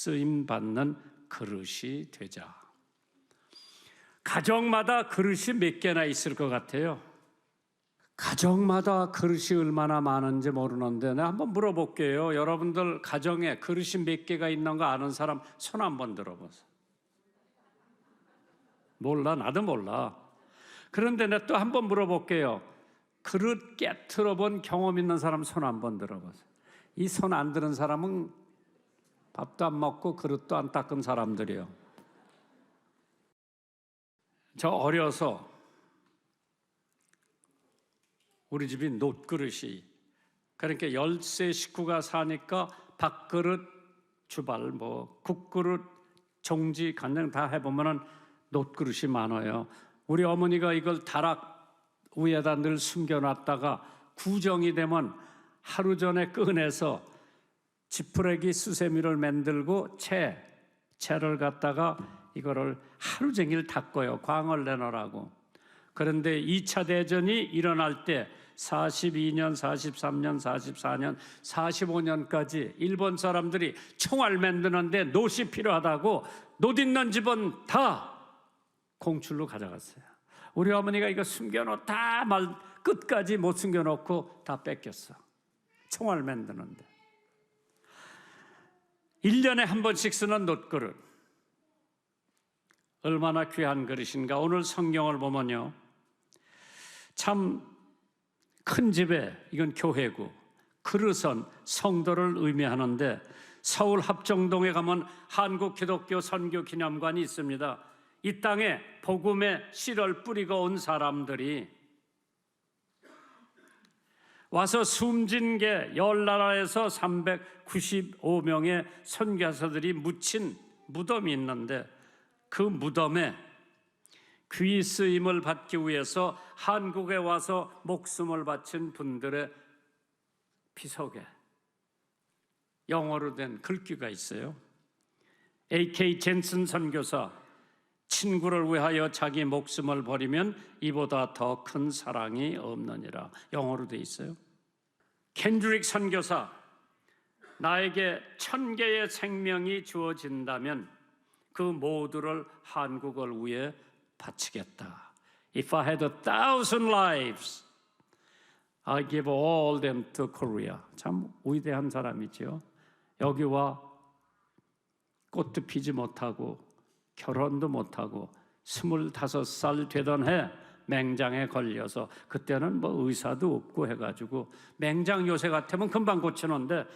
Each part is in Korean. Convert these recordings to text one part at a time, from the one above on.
쓰임받는 그릇이 되자. 가정마다 그릇이 몇 개나 있을 것 같아요? 가정마다 그릇이 얼마나 많은지 모르는데 내가 한번 물어볼게요. 여러분들 가정에 그릇이 몇 개가 있는 거 아는 사람 손 한번 들어보세요. 몰라, 나도 몰라. 그런데 내가 또 한번 물어볼게요. 그릇 깨트려 본 경험 있는 사람 손 한번 들어보세요. 이 손 안 드는 사람은 밥도 안 먹고 그릇도 안 닦은 사람들이에요. 저 어려서 우리 집이 놋그릇이, 그러니까 13 식구가 사니까 밥그릇, 주발, 국그릇, 종지, 간장 다 해보면은 놋그릇이 많아요. 우리 어머니가 이걸 다락 위에다 늘 숨겨놨다가 구정이 되면 하루 전에 꺼내서 지푸레기 수세미를 만들고 채를 갖다가 이거를 하루 종일 닦아요. 광을 내놓으라고. 그런데 2차 대전이 일어날 때 42년, 43년, 44년, 45년까지 일본 사람들이 총알 만드는데 놋이 필요하다고 놋 있는 집은 다 공출로 가져갔어요. 우리 어머니가 이거 숨겨놓다 끝까지 못 숨겨놓고 다 뺏겼어. 총알 만드는데. 1년에 한 번씩 쓰는 놋그릇. 얼마나 귀한 그릇인가. 오늘 성경을 보면요, 참 큰 집에, 이건 교회고, 그릇은 성도를 의미하는데 서울 합정동에 가면 한국 기독교 선교 기념관이 있습니다. 이 땅에 복음의 씨를 뿌리고 온 사람들이 와서 숨진 게 10나라에서 395명의 선교사들이 묻힌 무덤이 있는데 그 무덤에 귀 쓰임을 받기 위해서 한국에 와서 목숨을 바친 분들의 비석에 영어로 된 글귀가 있어요. A.K. 젠슨 선교사, 친구를 위하여 자기 목숨을 버리면 이보다 더 큰 사랑이 없느니라. 영어로 돼 있어요. 켄드릭 선교사, 나에게 1000개의 생명이 주어진다면 그 모두를 한국을 위해 바치겠다. If I had 1,000 lives, I give all them to Korea. 참 위대한 사람이죠. 여기와 꽃도 피지 못하고 결혼도 못하고 25살 되던 해 맹장에 걸려서, 그때는 의사도 없고 해가지고 맹장 요새 같으면 금방 고치는데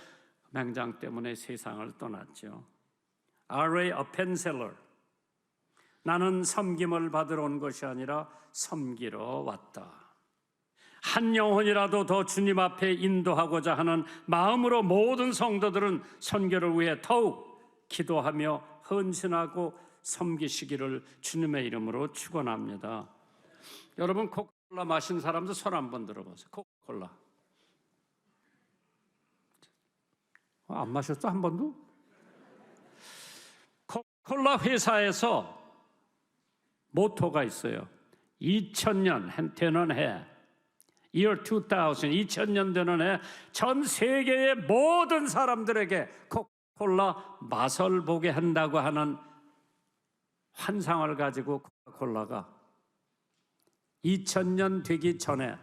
맹장 때문에 세상을 떠났죠. R.A. 어펜셀러, 나는 섬김을 받으러 온 것이 아니라 섬기러 왔다. 한 영혼이라도 더 주님 앞에 인도하고자 하는 마음으로 모든 성도들은 선교를 위해 더욱 기도하며 헌신하고 섬기시기를 주님의 이름으로 축원합니다. 여러분, 코카콜라 마신 사람들 손 한번 들어보세요. 코카콜라 안 마셨어? 한 번도? 코카콜라 회사에서 모토가 있어요. 2000년 되는 해, year 2000년 되는 해 전 세계의 모든 사람들에게 코카콜라 맛을 보게 한다고 하는 환상을 가지고 코카콜라가 2000년 되기 전에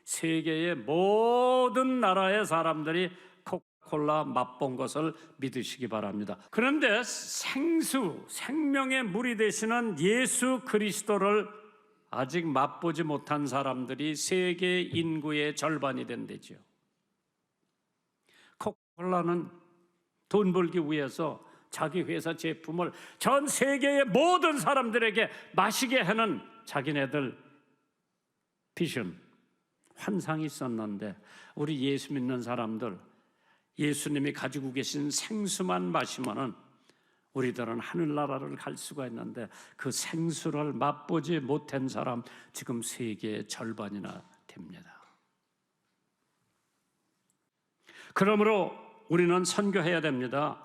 세계의 모든 나라의 사람들이 코카콜라 맛본 것을 믿으시기 바랍니다. 그런데 생명의 물이 되시는 예수 그리스도를 아직 맛보지 못한 사람들이 세계 인구의 절반이 된대죠. 코카콜라는 돈 벌기 위해서 자기 회사 제품을 전 세계의 모든 사람들에게 마시게 하는 자기네들 비전, 환상이 있었는데 우리 예수 믿는 사람들, 예수님이 가지고 계신 생수만 마시면은 우리들은 하늘나라를 갈 수가 있는데 그 생수를 맛보지 못한 사람 지금 세계의 절반이나 됩니다. 그러므로 우리는 선교해야 됩니다.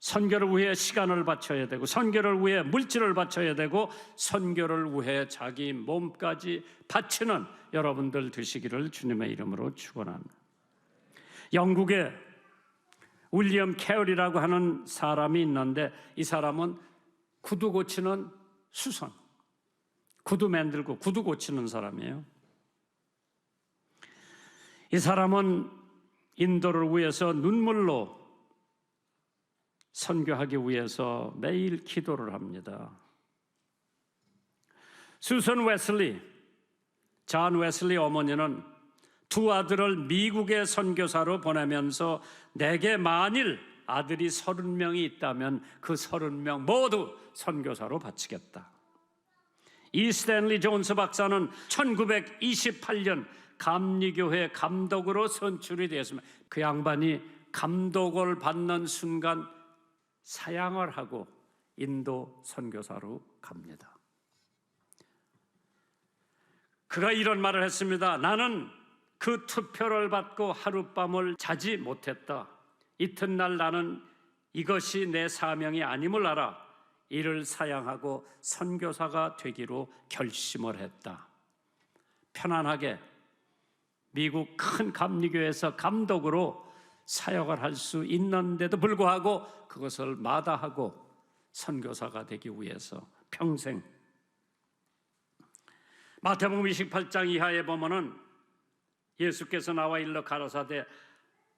선교를 위해 시간을 바쳐야 되고, 선교를 위해 물질을 바쳐야 되고, 선교를 위해 자기 몸까지 바치는 여러분들 되시기를 주님의 이름으로 축원합니다. 영국에 윌리엄 캐럴이라고 하는 사람이 있는데 이 사람은 구두 고치는 수선, 구두 만들고 구두 고치는 사람이에요. 이 사람은 인도를 위해서 눈물로 선교하기 위해서 매일 기도를 합니다. 수선 웨슬리, 존 웨슬리 어머니는 두 아들을 미국의 선교사로 보내면서 내게 만일 아들이 30명이 있다면 그 30명 모두 선교사로 바치겠다. 이 스탠리 존스 박사는 1928년 감리교회 감독으로 선출이 되었습니다. 그 양반이 감독을 받는 순간 사양을 하고 인도 선교사로 갑니다. 그가 이런 말을 했습니다. 나는 그 투표를 받고 하룻밤을 자지 못했다. 이튿날 나는 이것이 내 사명이 아님을 알아 이를 사양하고 선교사가 되기로 결심을 했다. 편안하게 미국 큰 감리교회에서 감독으로 사역을 할 수 있는데도 불구하고 그것을 마다하고 선교사가 되기 위해서 평생. 마태복음 28장 이하에 보면은 예수께서 나와 일러 가라사대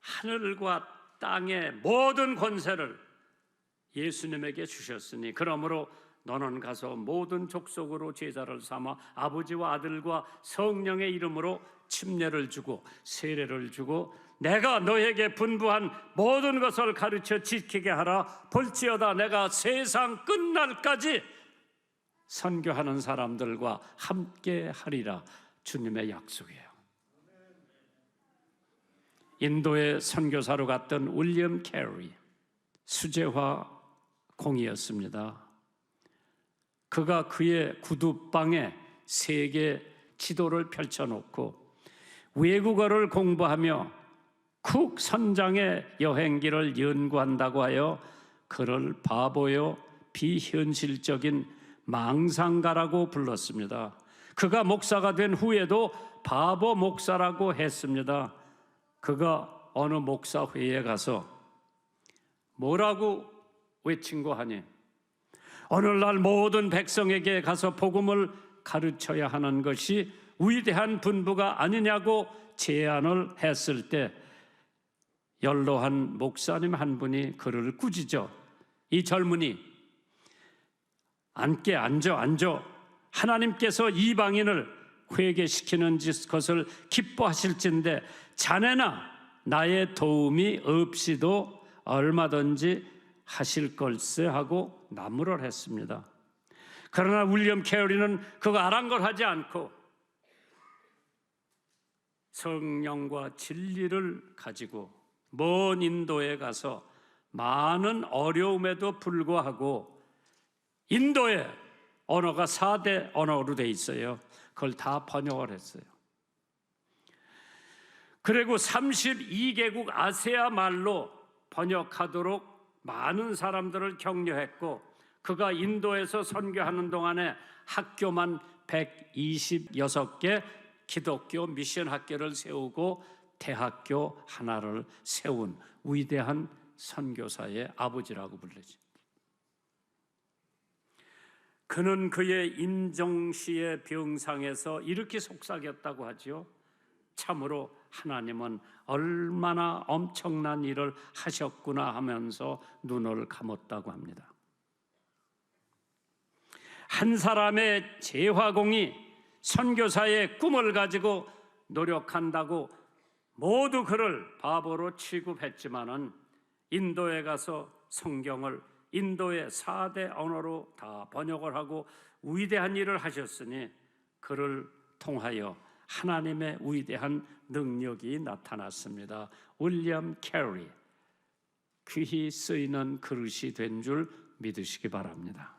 하늘과 땅의 모든 권세를 예수님에게 주셨으니 그러므로 너는 가서 모든 족속으로 제자를 삼아 아버지와 아들과 성령의 이름으로 침례를 주고 세례를 주고 내가 너에게 분부한 모든 것을 가르쳐 지키게 하라. 볼지어다 내가 세상 끝날까지 선교하는 사람들과 함께 하리라. 주님의 약속이에요. 인도의 선교사로 갔던 윌리엄 캐리, 수재화 공이었습니다. 그가 그의 구두방에 세계 지도를 펼쳐놓고 외국어를 공부하며 쿡 선장의 여행기를 연구한다고 하여 그를 바보요 비현실적인 망상가라고 불렀습니다. 그가 목사가 된 후에도 바보 목사라고 했습니다. 그가 어느 목사회에 가서 뭐라고 외친 거 하니? 오늘날 모든 백성에게 가서 복음을 가르쳐야 하는 것이 위대한 분부가 아니냐고 제안을 했을 때 연로한 목사님 한 분이 그를 꾸짖어 이 젊은이 앉아 하나님께서 이방인을 회개시키는 것을 기뻐하실진데 자네나 나의 도움이 없이도 얼마든지 하실 걸세 하고 난무를 했습니다. 그러나 윌리엄 캐리는 그거 아랑곳하지 않고 성령과 진리를 가지고 먼 인도에 가서 많은 어려움에도 불구하고 인도의 언어가 4대 언어로 돼 있어요. 그걸 다 번역을 했어요. 그리고 32개국 아세아 말로 번역하도록 많은 사람들을 격려했고 그가 인도에서 선교하는 동안에 학교만 126개 기독교 미션 학교를 세우고 대학교 하나를 세운 위대한 선교사의 아버지라고 불리죠. 그는 그의 임종시의 병상에서 이렇게 속삭였다고 하죠. 참으로 하나님은 얼마나 엄청난 일을 하셨구나 하면서 눈을 감았다고 합니다. 한 사람의 재화공이 선교사의 꿈을 가지고 노력한다고 모두 그를 바보로 취급했지만은 인도에 가서 성경을 인도의 4대 언어로 다 번역을 하고 위대한 일을 하셨으니 그를 통하여 하나님의 위대한 능력이 나타났습니다. 윌리엄 캐리, 귀히 쓰이는 그릇이 된 줄 믿으시기 바랍니다.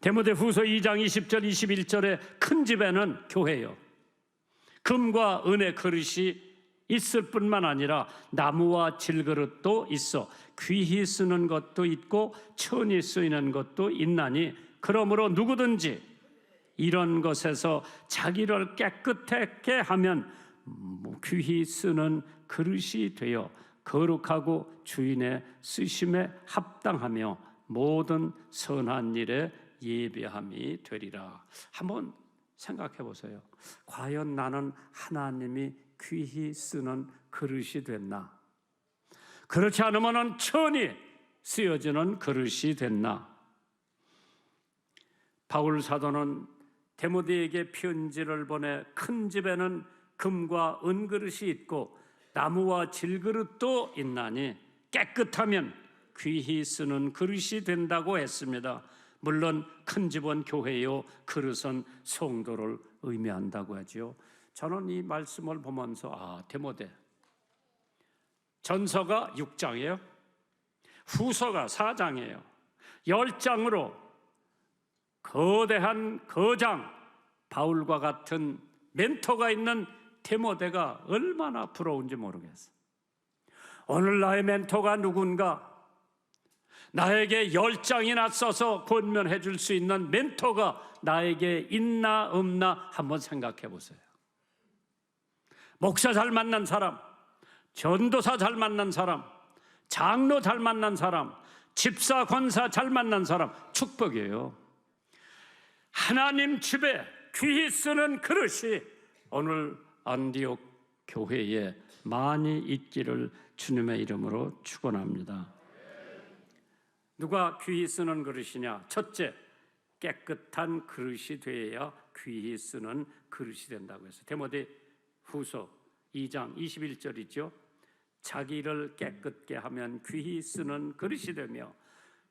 디모데후서 2장 20절 21절에 큰 집에는 교회요 금과 은의 그릇이 있을 뿐만 아니라 나무와 질그릇도 있어 귀히 쓰는 것도 있고 천히 쓰이는 것도 있나니 그러므로 누구든지 이런 것에서 자기를 깨끗하게 하면 귀히 쓰는 그릇이 되어 거룩하고 주인의 쓰심에 합당하며 모든 선한 일에 예비함이 되리라. 한번 생각해 보세요. 과연 나는 하나님이 귀히 쓰는 그릇이 됐나? 그렇지 않으면 천히 쓰여지는 그릇이 됐나? 바울 사도는 디모데에게 편지를 보내 큰 집에는 금과 은그릇이 있고 나무와 질그릇도 있나니 깨끗하면 귀히 쓰는 그릇이 된다고 했습니다. 물론 큰 집은 교회요, 그릇은 성도를 의미한다고 하죠. 저는 이 말씀을 보면서 디모데 전서가 6장이에요. 후서가 4장이에요. 10장으로 거대한 거장 바울과 같은 멘토가 있는 디모데가 얼마나 부러운지 모르겠어요. 오늘 나의 멘토가 누군가? 나에게 10장이나 써서 권면해 줄 수 있는 멘토가 나에게 있나 없나 한번 생각해 보세요. 목사 잘 만난 사람, 전도사 잘 만난 사람, 장로 잘 만난 사람, 집사, 권사 잘 만난 사람 축복이에요. 하나님 집에 귀히 쓰는 그릇이 오늘 안디옥 교회에 많이 있기를 주님의 이름으로 축원합니다. 누가 귀히 쓰는 그릇이냐? 첫째, 깨끗한 그릇이 되어야 귀히 쓰는 그릇이 된다고 해서 디모데 후서 2장 21절이죠. 자기를 깨끗게 하면 귀히 쓰는 그릇이 되며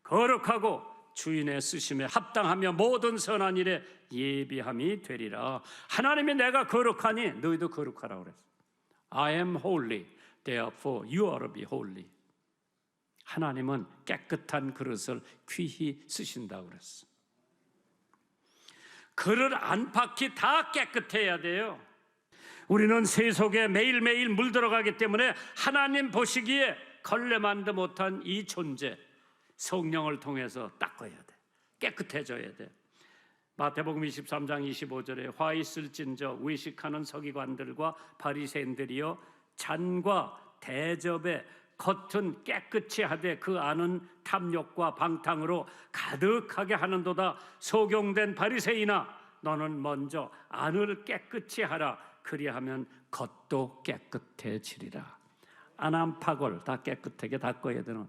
거룩하고 주인의 쓰심에 합당하며 모든 선한 일에 예비함이 되리라. 하나님이 내가 거룩하니 너희도 거룩하라고 그랬어요. I am holy, therefore you ought to be holy. 하나님은 깨끗한 그릇을 귀히 쓰신다고 그랬어요. 그릇 안팎이 다 깨끗해야 돼요. 우리는 세속에 매일매일 물들어가기 때문에 하나님 보시기에 걸레만도 못한 이 존재 성령을 통해서 닦아야 돼. 깨끗해져야 돼. 마태복음 23장 25절에 화 있을진저 외식하는 서기관들과 바리새인들이여 잔과 대접에 겉은 깨끗이 하되 그 안은 탐욕과 방탕으로 가득하게 하는도다. 소경된 바리새인아 너는 먼저 안을 깨끗이 하라. 그리하면 겉도 깨끗해지리라. 안 안팎을 다 깨끗하게 닦아야 되는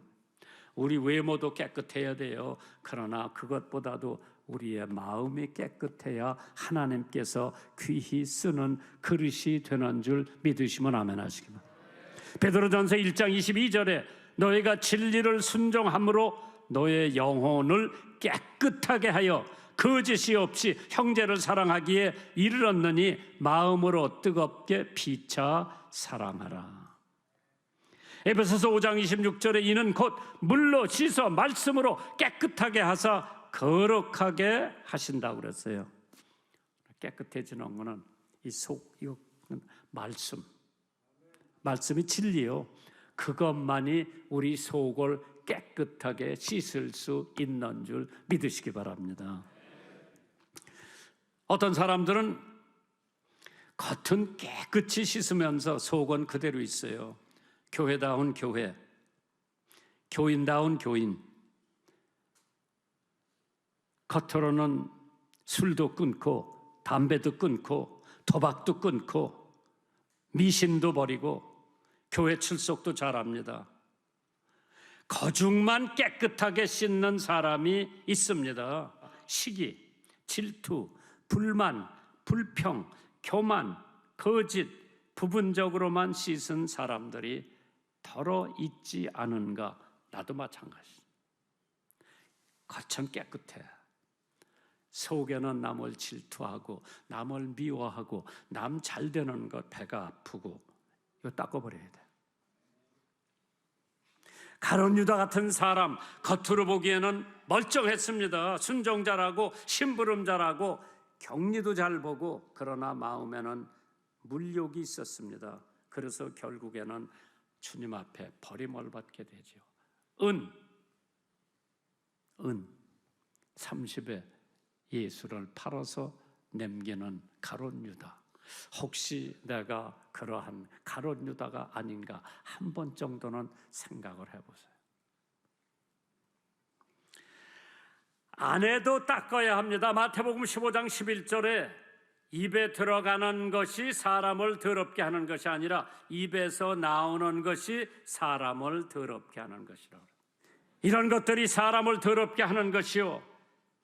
우리 외모도 깨끗해야 돼요. 그러나 그것보다도 우리의 마음이 깨끗해야 하나님께서 귀히 쓰는 그릇이 되는 줄 믿으시면 아멘 하시기 바랍니다. 베드로전서 1장 22절에 너희가 진리를 순종함으로 너의 영혼을 깨끗하게 하여 거짓이 없이 형제를 사랑하기에 이르렀느니 마음으로 뜨겁게 피차 사랑하라. 에베소서 5장 26절에 이는 곧 물로 씻어 말씀으로 깨끗하게 하사 거룩하게 하신다고 그랬어요. 깨끗해지는 것은 이 말씀이 진리요. 그것만이 우리 속을 깨끗하게 씻을 수 있는 줄 믿으시기 바랍니다. 어떤 사람들은 겉은 깨끗이 씻으면서 속은 그대로 있어요. 교회다운 교회, 교인다운 교인. 겉으로는 술도 끊고 담배도 끊고 도박도 끊고 미신도 버리고 교회 출석도 잘합니다. 거중만 깨끗하게 씻는 사람이 있습니다. 시기, 질투, 불만, 불평, 교만, 거짓, 부분적으로만 씻은 사람들이 더러 있지 않은가? 나도 마찬가지. 겉은 깨끗해. 속에는 남을 질투하고 남을 미워하고 남 잘 되는 것 배가 아프고 이거 닦아버려야 돼. 가룟 유다 같은 사람 겉으로 보기에는 멀쩡했습니다. 순종자라고 심부름자라고 격리도 잘 보고 그러나 마음에는 물욕이 있었습니다. 그래서 결국에는 주님 앞에 버림을 받게 되죠. 은 30에 예수를 팔아서 남기는 가룟 유다. 혹시 내가 그러한 가룟 유다가 아닌가 한 번 정도는 생각을 해보세요. 안에도 닦아야 합니다. 마태복음 15장 11절에 입에 들어가는 것이 사람을 더럽게 하는 것이 아니라 입에서 나오는 것이 사람을 더럽게 하는 것이라. 이런 것들이 사람을 더럽게 하는 것이요,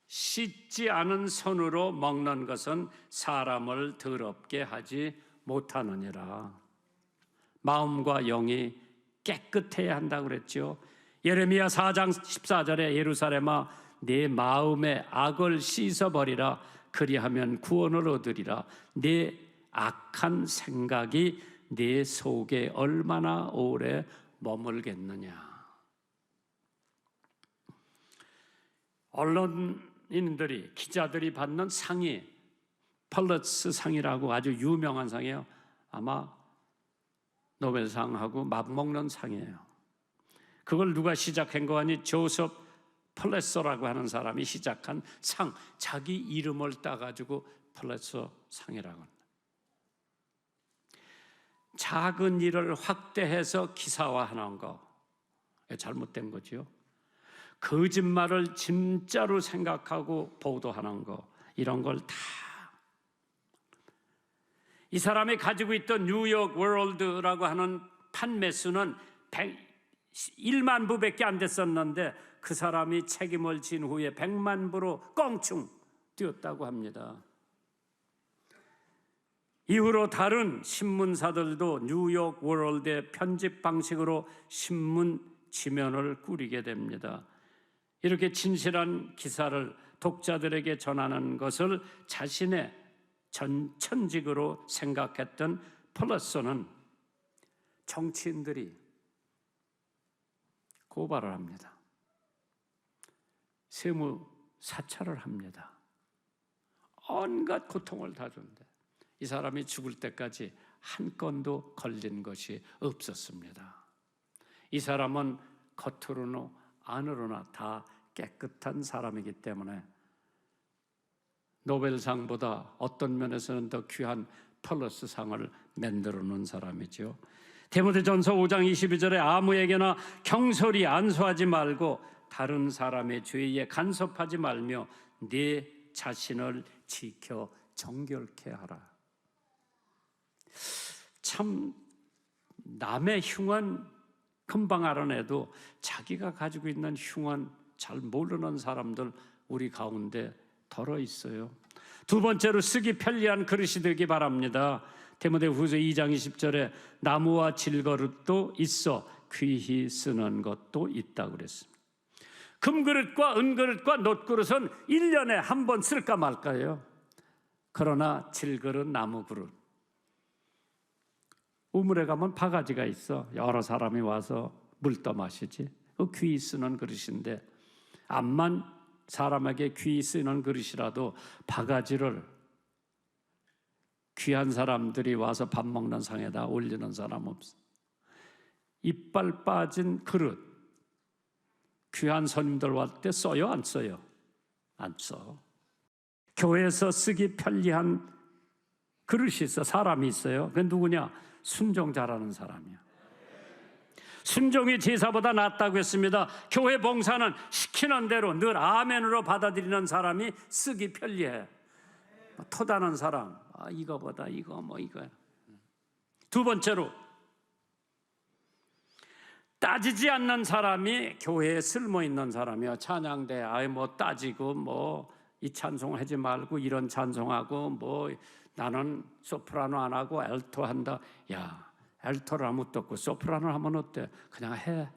씻지 않은 손으로 먹는 것은 사람을 더럽게 하지 못하느니라. 마음과 영이 깨끗해야 한다고 그랬죠. 예레미야 4장 14절에 예루살렘아 네 마음의 악을 씻어버리라. 그리하면 구원을 얻으리라. 네 악한 생각이 네 속에 얼마나 오래 머물겠느냐. 언론인들이, 기자들이 받는 상이 펄리츠 상이라고 아주 유명한 상이에요. 아마 노벨상하고 맞먹는 상이에요. 그걸 누가 시작한 거 아니? 조셉 플래서라고 하는 사람이 시작한 상, 자기 이름을 따가지고 플래서 상이라고 합니다. 작은 일을 확대해서 기사화하는 거 잘못된 거죠. 거짓말을 진짜로 생각하고 보도하는 거, 이런 걸 다. 이 사람이 가지고 있던 뉴욕 월드라고 하는 판매 수는 1만 부밖에 안 됐었는데 그 사람이 책임을 진 후에 100만 부로 껑충 뛰었다고 합니다. 이후로 다른 신문사들도 뉴욕 월드의 편집 방식으로 신문 지면을 꾸리게 됩니다. 이렇게 진실한 기사를 독자들에게 전하는 것을 자신의 전천직으로 생각했던 플러스는 정치인들이 고발을 합니다. 세무 사찰을 합니다. 온갖 고통을 다 주는데 이 사람이 죽을 때까지 한 건도 걸린 것이 없었습니다. 이 사람은 겉으로나 안으로나 다 깨끗한 사람이기 때문에 노벨상보다 어떤 면에서는 더 귀한 펄러스 상을 만들어 놓은 사람이죠. 디모데전서 5장 22절에 아무에게나 경솔히 안수하지 말고 다른 사람의 죄에 간섭하지 말며 네 자신을 지켜 정결케 하라. 참 남의 흉은 금방 알아내도 자기가 가지고 있는 흉은 잘 모르는 사람들 우리 가운데 덜어 있어요. 두 번째로 쓰기 편리한 그릇이 되기 바랍니다. 디모데후서 2장 20절에 나무와 질그릇도 있어 귀히 쓰는 것도 있다고 그랬습니다. 금그릇과 은그릇과 놋그릇은 1년에 한 번 쓸까 말까요? 그러나 질그릇, 나무그릇, 우물에 가면 바가지가 있어. 여러 사람이 와서 물 떠 마시지. 그 귀히 쓰는 그릇인데 암만 사람에게 귀히 쓰는 그릇이라도 바가지를 귀한 사람들이 와서 밥 먹는 상에다 올리는 사람 없어. 이빨 빠진 그릇 귀한 손님들 올 때 써요? 안 써요? 안 써. 교회에서 쓰기 편리한 그릇이 있어. 사람이 있어요. 그게 누구냐? 순종 잘하는 사람이야. 순종이 제사보다 낫다고 했습니다. 교회 봉사는 시키는 대로 늘 아멘으로 받아들이는 사람이 쓰기 편리해. 토다는 사람, 이거보다 이거 뭐 이거야. 두 번째로 따지지 않는 사람이 교회에 쓸모 있는 사람이야. 찬양대 뭐 따지고 뭐 이 찬송 하지 말고 이런 찬송하고 뭐 나는 소프라노 안 하고 알토 한다. 야, 알토를 하면 어떻고 소프라노를 하면 어때? 그냥 해.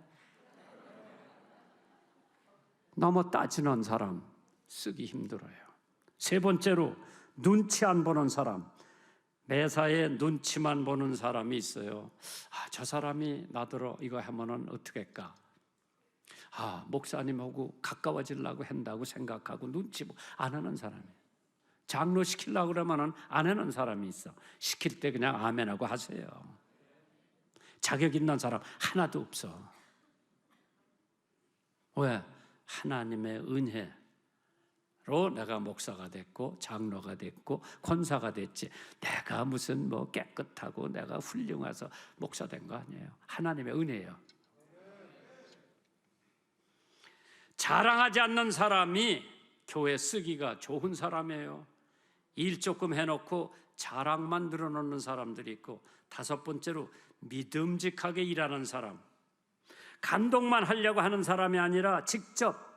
너무 따지는 사람 쓰기 힘들어요. 세 번째로 눈치 안 보는 사람, 매사에 눈치만 보는 사람이 있어요. 저 사람이 나더러 이거 하면은 어떻게 할까? 목사님하고 가까워지려고 한다고 생각하고 눈치 안 하는 사람이에요. 장로 시키려고 그러면은 안 하는 사람이 있어. 시킬 때 그냥 아멘하고 하세요. 자격 있는 사람 하나도 없어. 왜? 하나님의 은혜로 내가 목사가 됐고 장로가 됐고 권사가 됐지, 내가 무슨 뭐 깨끗하고 내가 훌륭해서 목사 된 거 아니에요. 하나님의 은혜예요. 자랑하지 않는 사람이 교회 쓰기가 좋은 사람이에요. 일 조금 해놓고 자랑만 늘어놓는 사람들이 있고, 다섯 번째로 믿음직하게 일하는 사람. 감동만 하려고 하는 사람이 아니라 직접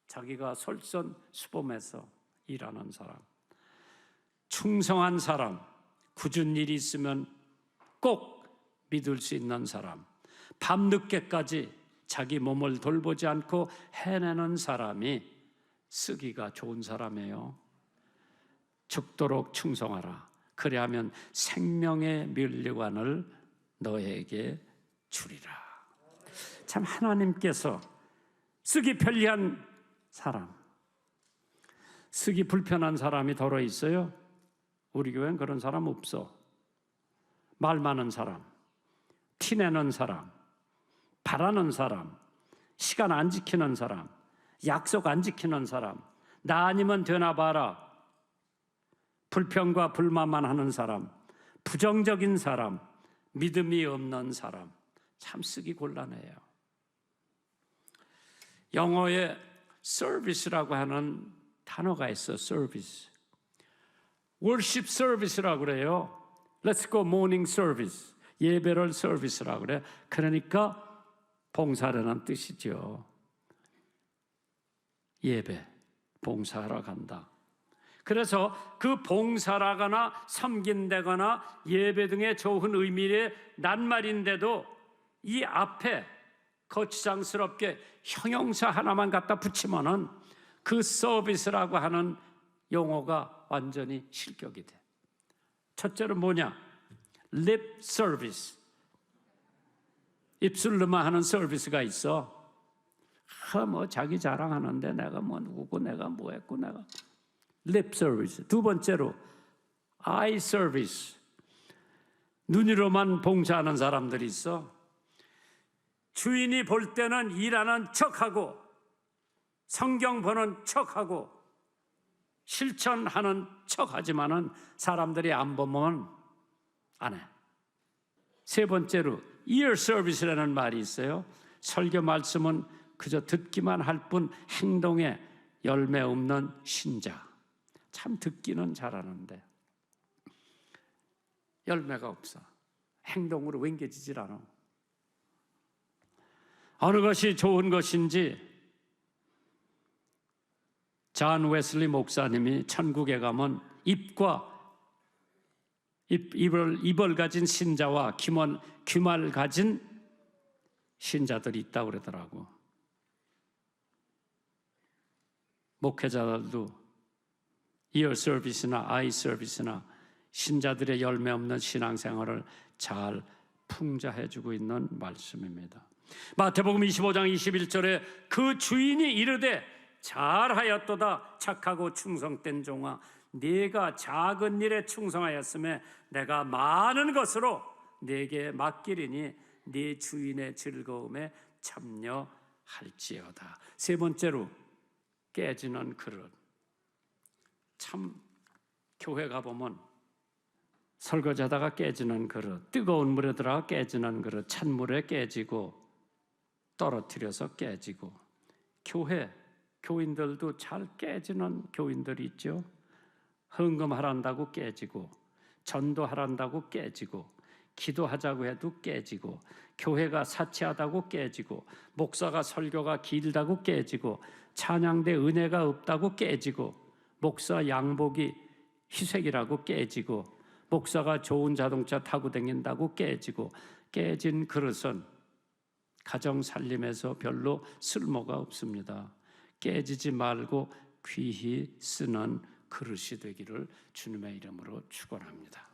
자기가 솔선수범해서 일하는 사람. 충성한 사람, 굳은 일이 있으면 꼭 믿을 수 있는 사람. 밤늦게까지 자기 몸을 돌보지 않고 해내는 사람이 쓰기가 좋은 사람이에요. 죽도록 충성하라. 그래야면 생명의 면류관을 너에게 주리라. 참, 하나님께서 쓰기 편리한 사람, 쓰기 불편한 사람이 더러 있어요? 우리 교회는 그런 사람 없어. 말 많은 사람, 티내는 사람, 바라는 사람, 시간 안 지키는 사람, 약속 안 지키는 사람, 나 아니면 되나 봐라, 불평과 불만만 하는 사람, 부정적인 사람, 믿음이 없는 사람, 참 쓰기 곤란해요. 영어에 서비스라고 하는 단어가 있어. 서비스. worship service라고 그래요. Let's go morning service. 예배를 서비스라고 그래. 그러니까 봉사라는 뜻이죠. 예배, 봉사하러 간다. 그래서 그 봉사라거나 섬긴다거나 예배 등의 좋은 의미의 낱말인데도 이 앞에 거추장스럽게 형용사 하나만 갖다 붙이면은 그 서비스라고 하는 용어가 완전히 실격이 돼. 첫째로 뭐냐? lip service. 입술로만 하는 서비스가 있어. 뭐 자기 자랑하는데 내가 뭐 누구고 내가 뭐 했고 내가. lip service. 두 번째로 eye service. 눈으로만 봉사하는 사람들이 있어. 주인이 볼 때는 일하는 척하고 성경 보는 척하고 실천하는 척하지만은 사람들이 안 보면 안 해. 세 번째로 ear service라는 말이 있어요. 설교 말씀은 그저 듣기만 할 뿐 행동에 열매 없는 신자. 참 듣기는 잘하는데 열매가 없어. 행동으로 옮겨지질 않아. 어느 것이 좋은 것인지 존 웨슬리 목사님이 천국에 가면 입을 가진 신자와 귀말 가진 신자들이 있다고 그러더라고. 목회자들도 이어 서비스나 아이 서비스나 신자들의 열매 없는 신앙생활을 잘 풍자해주고 있는 말씀입니다. 마태복음 25장 21절에 그 주인이 이르되 잘하였도다 착하고 충성된 종아, 네가 작은 일에 충성하였으며 내가 많은 것으로 네게 맡기리니 네 주인의 즐거움에 참여할지어다. 세 번째로 깨지는 그릇. 참 교회 가보면 설거지하다가 깨지는 그릇, 뜨거운 물에 들어가 깨지는 그릇, 찬물에 깨지고 떨어뜨려서 깨지고, 교인들도 잘 깨지는 교인들이 있죠. 헌금하란다고 깨지고, 전도하란다고 깨지고, 기도하자고 해도 깨지고, 교회가 사치하다고 깨지고, 목사가 설교가 길다고 깨지고, 찬양대 은혜가 없다고 깨지고, 목사 양복이 희색이라고 깨지고, 목사가 좋은 자동차 타고 다닌다고 깨지고, 깨진 그릇은 가정 살림에서 별로 쓸모가 없습니다. 깨지지 말고 귀히 쓰는 그릇이 되기를 주님의 이름으로 축원합니다.